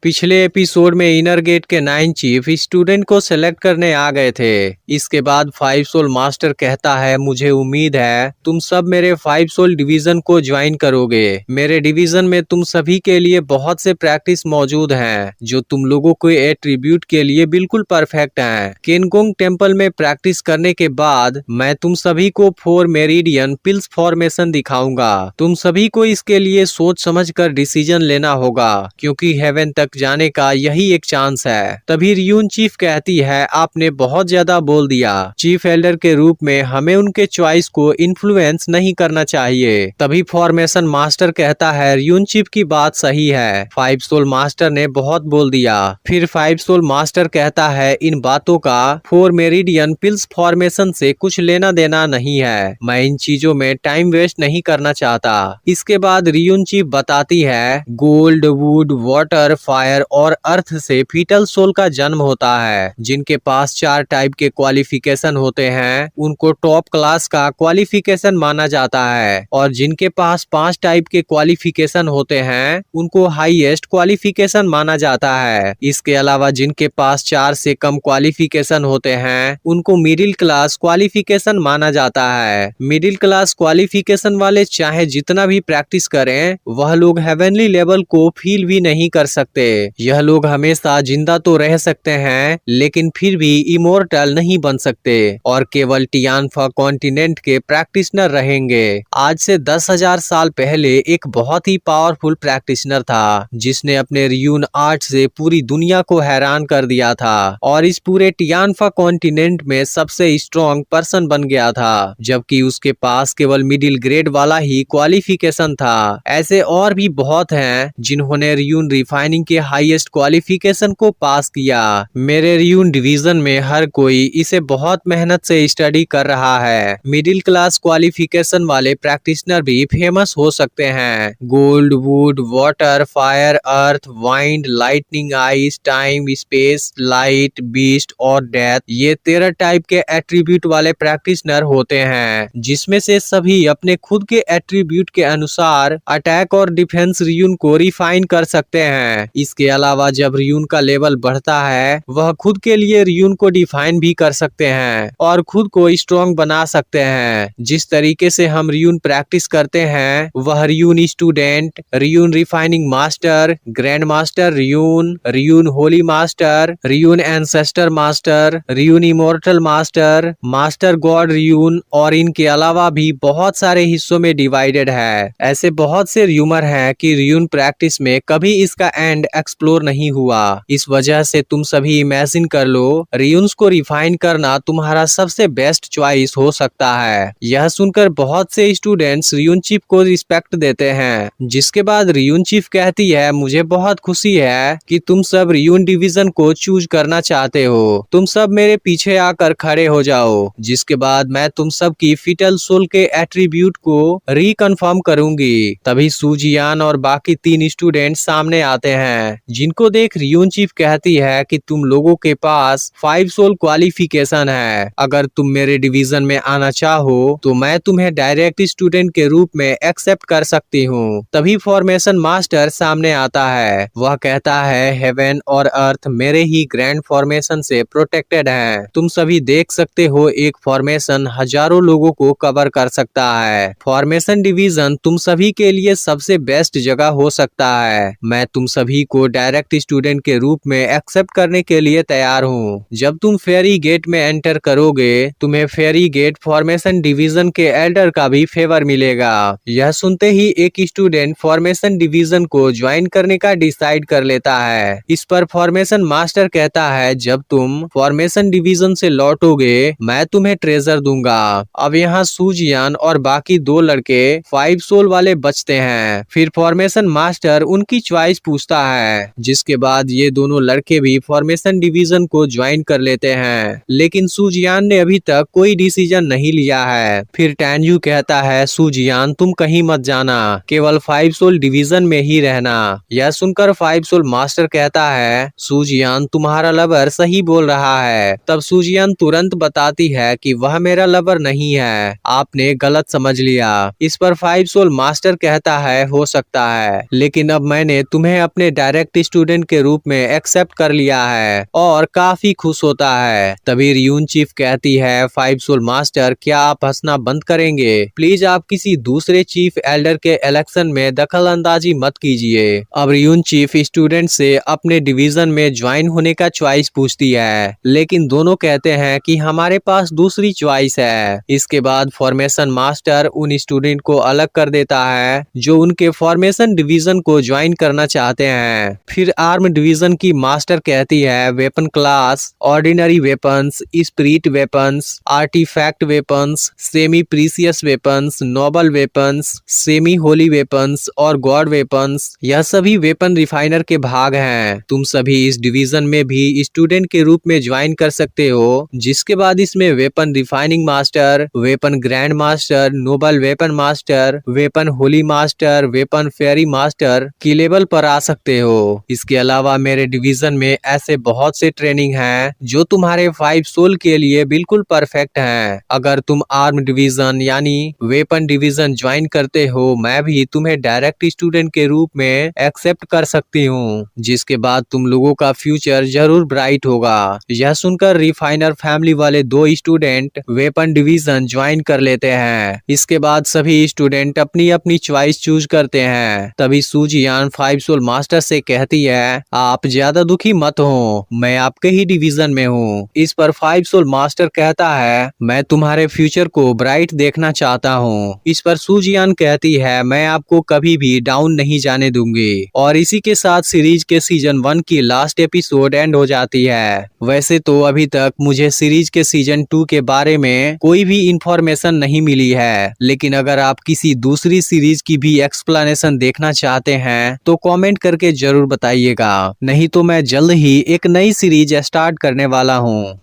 पिछले एपिसोड में inner gate के 9 चीफ स्टूडेंट को सिलेक्ट करने आ गए थे। इसके बाद 5 सोल मास्टर कहता है, मुझे उम्मीद है तुम सब मेरे 5 सोल डिवीजन को ज्वाइन करोगे। मेरे डिवीजन में तुम सभी के लिए बहुत से प्रैक्टिस मौजूद हैं जो तुम लोगों को एट्रीब्यूट के लिए बिल्कुल परफेक्ट हैं। केनगोंग टेम्पल में प्रैक्टिस करने के बाद मैं तुम सभी को 4 मेरिडियन पिल्स फॉर्मेशन दिखाऊंगा। तुम सभी को इसके लिए सोच समझ कर डिसीजन लेना होगा क्योंकि हेवन तक जाने का यही एक चांस है। तभी रियून चीफ कहती है, आपने बहुत ज्यादा बोल दिया। चीफ एल्डर के रूप में हमें उनके चॉइस को इन्फ्लुएंस नहीं करना चाहिए। तभी फॉर्मेशन मास्टर कहता है, रियून चीफ की बात सही है। 5 सोल मास्टर ने बहुत बोल दिया। फिर 5 सोल मास्टर कहता है, इन बातों का 4 मेरिडियन पिल्स फॉर्मेशन से कुछ लेना देना नहीं है। मैं इन चीजों में टाइम वेस्ट नहीं करना चाहता। इसके बाद रियून चीफ बताती है, गोल्ड, वुड, वाटर, फायर और अर्थ से फीटल सोल का जन्म होता है। जिनके पास 4 टाइप के क्वालिफिकेशन होते हैं उनको टॉप क्लास का क्वालिफिकेशन माना जाता है, और जिनके पास 5 टाइप के क्वालिफिकेशन होते हैं उनको हाईएस्ट क्वालिफिकेशन माना जाता है। इसके अलावा जिनके पास 4 से कम क्वालिफिकेशन होते हैं उनको मिडिल क्लास क्वालिफिकेशन माना जाता है। मिडिल क्लास क्वालिफिकेशन वाले चाहे जितना भी प्रैक्टिस करें वह लोग हेवनली लेवल को फील भी नहीं कर सकते। यह लोग हमेशा जिंदा तो रह सकते हैं लेकिन फिर भी इमोर्टल नहीं बन सकते और केवल टियानफा कॉन्टिनेंट के प्रैक्टिशनर रहेंगे। आज से 10,000 साल पहले एक बहुत ही पावरफुल प्रैक्टिशनर था जिसने अपने रियून आर्ट से पूरी दुनिया को हैरान कर दिया था और इस पूरे टियानफा कॉन्टिनेंट में सबसे स्ट्रॉन्ग पर्सन बन गया था, जबकि उसके पास केवल मिडिल ग्रेड वाला ही क्वालिफिकेशन था। ऐसे और भी बहुत हैं जिन्होंने रियून रिफाइनिंग के हाईएस्ट क्वालिफिकेशन को पास किया। मेरे रियून डिवीजन में हर कोई इसे बहुत मेहनत से स्टडी कर रहा है। मिडिल क्लास क्वालिफिकेशन वाले प्रैक्टिशनर भी फेमस हो सकते हैं। Gold, would, water, fire, earth, wind, lightning, ice, time, space, light, beast और डेथ, ये 13 टाइप के एट्रीब्यूट वाले प्रैक्टिशनर होते हैं जिसमें से सभी अपने खुद के एट्रीब्यूट के अनुसार अटैक और डिफेंस रियून को रिफाइन कर सकते हैं। इसके अलावा जब रियून का लेवल बढ़ता है वह खुद के लिए रियून को डिफाइन भी कर सकते हैं और खुद को स्ट्रॉन्ग बना सकते हैं। जिस तरीके से हम रियून प्रैक्टिस करते हैं वह ruin student, ruin refining master, grand master ruin, ruin Holi master, ruin ancestor master, ruin immortal master, master God ruin और इनके अलावा भी बहुत सारे हिस्सों में डिवाइडेड है। ऐसे बहुत से र्यूमर हैं कि रियून प्रैक्टिस में कभी इसका एंड एक्सप्लोर नहीं हुआ। इस वजह से तुम सभी इमेजिन कर लो, रियून्स को रिफाइन करना तुम्हारा सबसे बेस्ट चॉइस हो सकता है। यह सुनकर बहुत से स्टूडेंट्स रियून चीफ को रिस्पेक्ट देते हैं। जिसके बाद रियून चीफ कहती है, मुझे बहुत खुशी है कि तुम सब रियून डिवीजन को चूज करना चाहते हो। तुम सब मेरे पीछे आकर खड़े हो जाओ। जिसके बाद मैं तुम सब की फीटल सोल के एट्रीब्यूट को रिकन्फर्म करूंगी। तभी सूजियान और बाकी 3 स्टूडेंट सामने आते हैं जिनको देख रियून चीफ कहती है कि तुम लोगों के पास 5 सोल क्वालिफिकेशन है। अगर तुम मेरे डिवीजन में आना चाहो तो मैं तुम्हें डायरेक्ट स्टूडेंट के रूप में एक्सेप्ट कर सकती हूँ। तभी फॉर्मेशन मास्टर सामने आता है। वह कहता है, हेवन और अर्थ मेरे ही ग्रैंड फॉर्मेशन से प्रोटेक्टेड हैं। तुम सभी देख सकते हो एक फॉर्मेशन हजारों लोगों को कवर कर सकता है। फॉर्मेशन डिवीजन तुम सभी के लिए सबसे बेस्ट जगह हो सकता है। मैं तुम सभी को डायरेक्ट स्टूडेंट के रूप में एक्सेप्ट करने के लिए तैयार हूँ। जब तुम फेरी गेट में एंटर करोगे तुम्हें फेरी गेट फॉर्मेशन डिवीजन के एल्डर का भी फेवर मिलेगा। यह सुनते ही एक स्टूडेंट फॉर्मेशन डिवीजन को ज्वाइन करने का डिसाइड कर लेता है। इस पर फॉर्मेशन मास्टर कहता है, जब तुम फॉर्मेशन डिवीजन से लौटोगे मैं तुम्हें ट्रेजर दूंगा। अब यहाँ सूजियान और बाकी 2 लड़के 5 सोल वाले बचते हैं। फिर फॉर्मेशन मास्टर उनकी चॉइस पूछता है, जिसके बाद ये दोनों लड़के भी फॉर्मेशन डिवीजन को ज्वाइन कर लेते हैं। लेकिन सूजियान ने अभी तक कोई डिसीजन नहीं लिया है। फिर टैन्यू कहता है, सूजियान तुम कहीं मत जाना, केवल 5 सोल डिवीजन में ही रहना। यह सुनकर 5 सोल मास्टर कहता है, सूजियान तुम्हारा लवर सही बोल रहा है। तब सूजियान तुरंत बताती है कि वह मेरा लवर नहीं है, आपने गलत समझ लिया। इस पर 5 सोल मास्टर कहता है, हो सकता है, लेकिन अब मैंने तुम्हें अपने डायरेक्ट स्टूडेंट के रूप में एक्सेप्ट कर लिया है और काफी खुश होता है। तभी रियून चीफ कहती है, 5 सोल मास्टर क्या आप हंसना बंद करेंगे? प्लीज आप किसी दूसरे चीफ एल्डर के इलेक्शन में दखल अंदाजी मत कीजिए। अब रियून चीफ स्टूडेंट से अपने डिवीजन में ज्वाइन होने का चॉइस पूछती है, लेकिन दोनों कहते हैं कि हमारे पास दूसरी चॉइस है। इसके बाद फॉर्मेशन मास्टर उन स्टूडेंट को अलग कर देता है जो उनके फॉर्मेशन डिवीजन को ज्वाइन करना चाहते हैं। फिर आर्म डिवीजन की मास्टर कहती है, weapon class, ordinary weapons, spirit weapons, artifact weapons, semi precious weapons, noble weapons, semi holy weapons और गॉड वेपन्स, यह सभी वेपन रिफाइनर के भाग हैं। तुम सभी इस डिवीजन में भी स्टूडेंट के रूप में ज्वाइन कर सकते हो, जिसके बाद इसमें weapon refining master, weapon grand master, noble weapon master, weapon holy master, weapon fairy master की लेवल पर आ सकते हो। इसके अलावा मेरे डिवीजन में ऐसे बहुत से ट्रेनिंग हैं जो तुम्हारे 5 सोल के लिए बिल्कुल परफेक्ट हैं। अगर तुम आर्म डिवीजन यानी वेपन डिवीजन ज्वाइन करते हो, मैं भी तुम्हें डायरेक्ट स्टूडेंट के रूप में एक्सेप्ट कर सकती हूँ, जिसके बाद तुम लोगों का फ्यूचर जरूर ब्राइट होगा। यह सुनकर रिफाइनर फैमिली वाले 2 स्टूडेंट वेपन डिवीजन ज्वाइन कर लेते हैं। इसके बाद सभी स्टूडेंट अपनी अपनी चॉइस चूज करते हैं। तभी सूजियान 5 सोल मास्टर से कहती है, आप ज्यादा दुखी मत हो, मैं आपके ही डिवीजन में हूँ। इस पर 5 सोल मास्टर कहता है, मैं तुम्हारे फ्यूचर को ब्राइट देखना चाहता हूँ। इस पर सूजियान कहती है, मैं आपको कभी भी डाउन नहीं जाने दूंगी। और इसी के साथ सीरीज के सीजन 1 की लास्ट एपिसोड एंड हो जाती है। वैसे तो अभी तक मुझे सीरीज के सीजन 2 के बारे में कोई भी इंफॉर्मेशन नहीं मिली है, लेकिन अगर आप किसी दूसरी सीरीज की भी एक्सप्लेनेशन देखना चाहते हैं तो कमेंट करके जरूर बताइएगा, नहीं तो मैं जल्द ही एक नई सीरीज स्टार्ट करने वाला हूँ।